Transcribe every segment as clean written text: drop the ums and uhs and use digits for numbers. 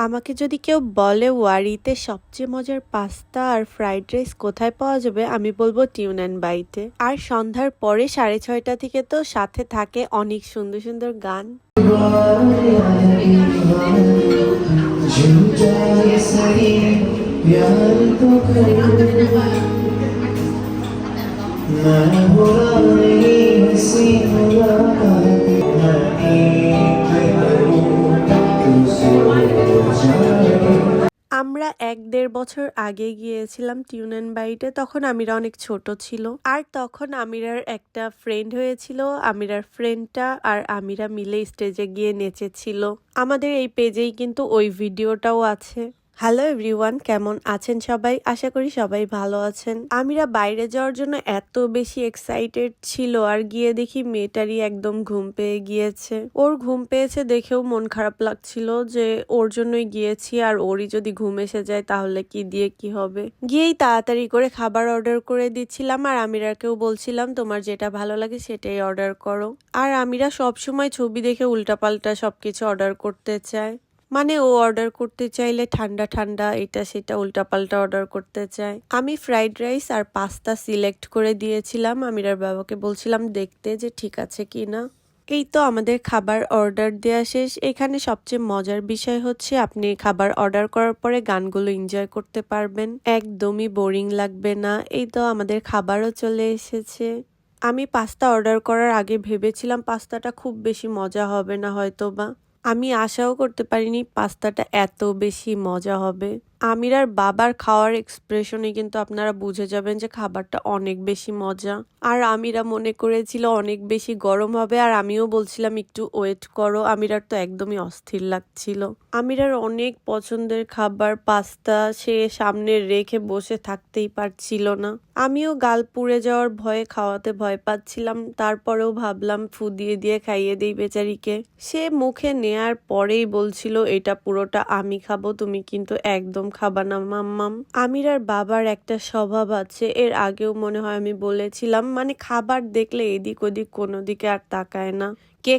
আমাকে যদি কেউ বলে ওয়ারিতে সবচেয়ে মজার পাস্তা আর ফ্রাইড রাইস কোথায় পাওয়া যাবে, আমি বলবো টিউন অ্যান্ড বাইটে। আর সন্ধ্যার পরে 6:30 থেকে তো সাথে থাকে অনেক সুন্দর সুন্দর গান। আমরা 1-1.5 বছর আগে গিয়েছিলাম টিউন অ্যান্ড বাইটে। তখন আমিরা অনেক ছোট ছিল, আর তখন আমিরার একটা ফ্রেন্ড হয়েছিল। আমিরার ফ্রেন্ডটা আর আমিরা মিলে স্টেজে গিয়ে নেচেছিল। আমাদের এই পেজেই কিন্তু ওই ভিডিওটাও আছে। হ্যালো এভরিওয়ান, কেমন আছেন সবাই? আশা করি সবাই ভালো আছেন। আমিরা বাইরে যাওয়ার জন্য এত বেশি এক্সাইটেড ছিল, আর গিয়ে দেখি মেয়েটারই একদম ঘুম পেয়ে গিয়েছে। ওর ঘুম পেয়েছে দেখেও মন খারাপ লাগছিল যে ওর জন্যই গিয়েছি, আর ওরই যদি ঘুম এসে যায় তাহলে কি দিয়ে কি হবে। গিয়েই তাড়াতাড়ি করে খাবার অর্ডার করে দিচ্ছিলাম, আর আমিরাকেও বলছিলাম তোমার যেটা ভালো লাগে সেটাই অর্ডার করো। আর আমিরা সবসময় ছবি দেখে উল্টাপাল্টা সবকিছু অর্ডার করতে চায়। মানে ও অর্ডার করতে চাইলে ঠান্ডা ঠান্ডা এটা সেটা উল্টাপাল্টা অর্ডার করতে চায়। আমি ফ্রাইড রাইস আর পাস্তা সিলেক্ট করে দিয়েছিলাম। আমিরার বাবাকে বলছিলাম দেখতে যে ঠিক আছে কি না। এই তো আমাদের খাবার অর্ডার দেওয়া শেষ। এখানে সবচেয়ে মজার বিষয় হচ্ছে আপনি খাবার অর্ডার করার পরে গানগুলো এনজয় করতে পারবেন, একদমই বোরিং লাগবে না। এই তো আমাদের খাবারও চলে এসেছে। আমি পাস্তা অর্ডার করার আগে ভেবেছিলাম পাস্তাটা খুব বেশি মজা হবে না হয়তোবা। আমি আশাও করতে পারিনি পাস্তাটা এত বেশি মজা হবে। আমিরার বাবার খাওয়ার এক্সপ্রেশনে কিন্তু আপনারা বুঝে যাবেন যে খাবারটা অনেক বেশি মজা। আর আমিরা মনে করেছিল অনেক বেশি গরম হবে, আর আমিও বলছিলাম একটু ওয়েট করো। আমিরার তো একদমই অস্থির লাগছিল। আমিরার অনেক পছন্দের খাবার পাস্তা, সে সামনে রেখে বসে থাকতেই পারছিল না। আমিও গাল পুড়ে যাওয়ার ভয়ে খাওয়াতে ভয় পাচ্ছিলাম, তারপরেও ভাবলাম ফু দিয়ে দিয়ে খাইয়ে দেই বেচারিকে। সে মুখে নেয়ার পরেই বলছিল এটা পুরোটা আমি খাবো, তুমি কিন্তু একদম খাবা না মাম্মাম। আমিরার বাবার একটা স্বভাব আছে, এর আগেও মনে হয় আমি বলেছিলাম, মানে খাবার দেখলে এদিক ওদিক কোনো দিকে আর তাকায় না। কে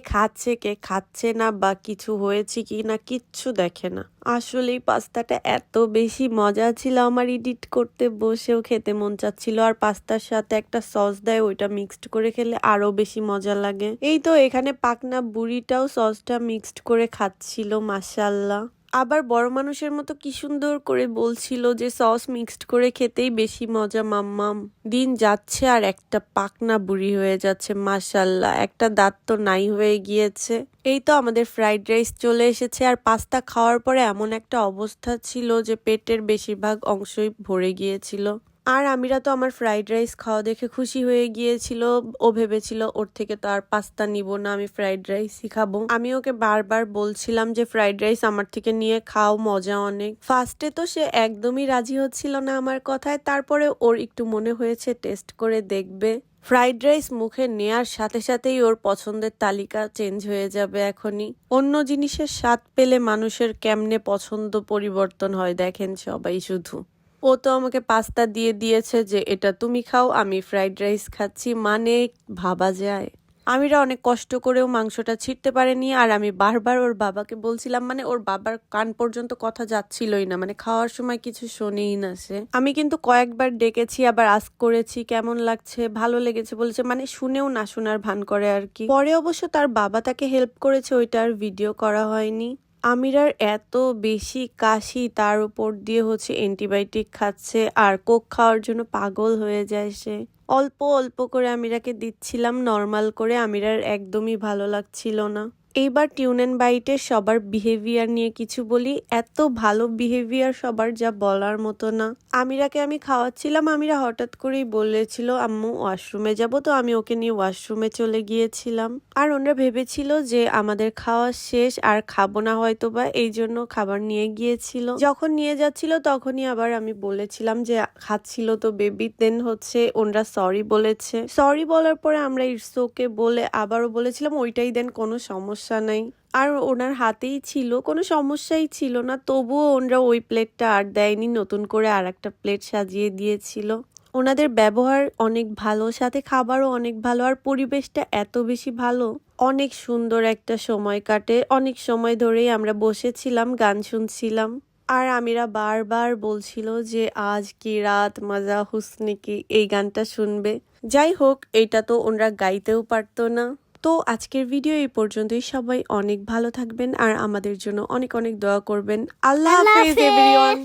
খাচ্ছে না বা কিছু হয়েছে কি না কিচ্ছু দেখে না। আসলেই পাস্তাটা এত বেশি মজা ছিল, আমার এডিট করতে বসেও খেতে মন চাচ্ছিল। আর পাস্তার সাথে একটা সস দেয়, ওইটা মিক্সড করে খেলে আরো বেশি মজা লাগে। এই তো এখানে পাকনা বুড়িটাও সসটা মিক্সড করে খাচ্ছিল, মাশাআল্লাহ। আবার বড় মানুষের মতো কি সুন্দর করে বলছিল যে সস মিক্সড করে খেতেই বেশি মজা মাম্মাম। দিন যাচ্ছে আর একটা পাকনা বুড়ি হয়ে যাচ্ছে, মাশাআল্লাহ। একটা দাঁত তো নাই হয়ে গিয়েছে। এই তো আমাদের ফ্রাইড রাইস চলে এসেছে, আর পাস্তা খাওয়ার পরে এমন একটা অবস্থা ছিল যে পেটের বেশিরভাগ অংশই ভরে গিয়েছিল। আর আমিরা তো আমার ফ্রাইড রাইস খাওয়া দেখে খুশি হয়ে গিয়েছিল। ও ভেবেছিল ওর থেকে তো আর পাস্তা নিব না, আমি ফ্রাইড রাইসই খাবো। আমি ওকে বারবার বলছিলাম যে ফ্রাইড রাইস আমার থেকে নিয়ে খাও, মজা অনেক। ফার্স্টে তো সে একদমই রাজি হচ্ছিল না আমার কথায়, তারপরে ওর একটু মনে হয়েছে টেস্ট করে দেখবে। ফ্রাইড রাইস মুখে নেয়ার সাথে সাথেই ওর পছন্দের তালিকা চেঞ্জ হয়ে যাবে এখনই। অন্য জিনিসের স্বাদ পেলে মানুষের কেমনে পছন্দ পরিবর্তন হয় দেখেন সবাই শুধু। ও তো আমাকে পাস্তা দিয়ে দিয়েছে যে এটা তুমি খাও, আমি ফ্রাইড রাইস খাচ্ছি, মানে ভাবা যায়। আমিরা অনেক কষ্ট করেও মাংসটা ছিঁড়তে পারেনি, আর আমি বারবার ওর বাবাকে বলছিলাম, মানে ওর বাবার কান পর্যন্ত কথা যাচ্ছিলই না, মানে খাওয়ার সময় কিছু শোনেই না সে। আমি কিন্তু কয়েকবার ডেকেছি, আবার আস্ক করেছি কেমন লাগছে, ভালো লেগেছে বলেছে, মানে শুনেও না শোনার ভান করে আর কি। পরে অবশ্য তার বাবা তাকে হেল্প করেছে, ওইটা আর ভিডিও করা হয়নি। আমিরার এত বেশি কাশি, তার উপর দিয়ে হচ্ছে অ্যান্টিবায়োটিক খাচ্ছে, আর কোক খাওয়ার জন্য পাগল হয়ে যায় সে। অল্প অল্প করে আমিরাকে দিচ্ছিলাম নর্মাল করে, আমিরার একদমই ভালো লাগছিল না। এইবার টিউন অ্যান্ড বাইটের সবার বিহেভিয়ার নিয়ে কিছু বলি। এত ভালো বিহেভিয়ার সবার যা বলার মতো না। আমিরাকে আমি খাওয়াচ্ছিলাম, আমিরা হঠাৎ করেই বলেছিল আম্মু ওয়াশরুমে যাব, তো আমি ওকে নিয়ে ওয়াশরুমে চলে গিয়েছিলাম। আর ওনারা ভেবেছিল যে আমাদের খাওয়া শেষ আর খাবো না হয়তোবা, এই জন্য খাবার নিয়ে গিয়েছিল। যখন নিয়ে যাচ্ছিল তখনই আবার আমি বলেছিলাম যে খাচ্ছিল তো বেবি, দেন হচ্ছে ওনারা সরি বলেছে। সরি বলার পরে আমরা ইটস ওকে বলে আবারও বলেছিলাম ওইটাই দেন, কোনো সমস্যা নাই। আর ওনার হাতেই ছিল, কোনো সমস্যাই ছিল না, তবুও ওনারা ওই প্লেটটা আর দেয়নি, নতুন করে আর একটা প্লেট সাজিয়ে দিয়েছিল। ওনাদের ব্যবহার অনেক ভালো, সাথে খাবারও অনেক ভালো, আর পরিবেশটা এত বেশি ভালো। অনেক সুন্দর একটা সময় কাটে। অনেক সময় ধরেই আমরা বসেছিলাম, গান শুনছিলাম। আর আমিরা বারবার বলছিল যে আজ কি রাত মজা হুসনে কি, এই গানটা শুনবে। যাই হোক, এটা তো ওনারা গাইতেও পারতো না। তো আজকের ভিডিও এই পর্যন্তই। সবাই অনেক ভালো থাকবেন আর আমাদের জন্য অনেক অনেক দোয়া করবেন। আল্লাহ হাফেজ এভরিওয়ান।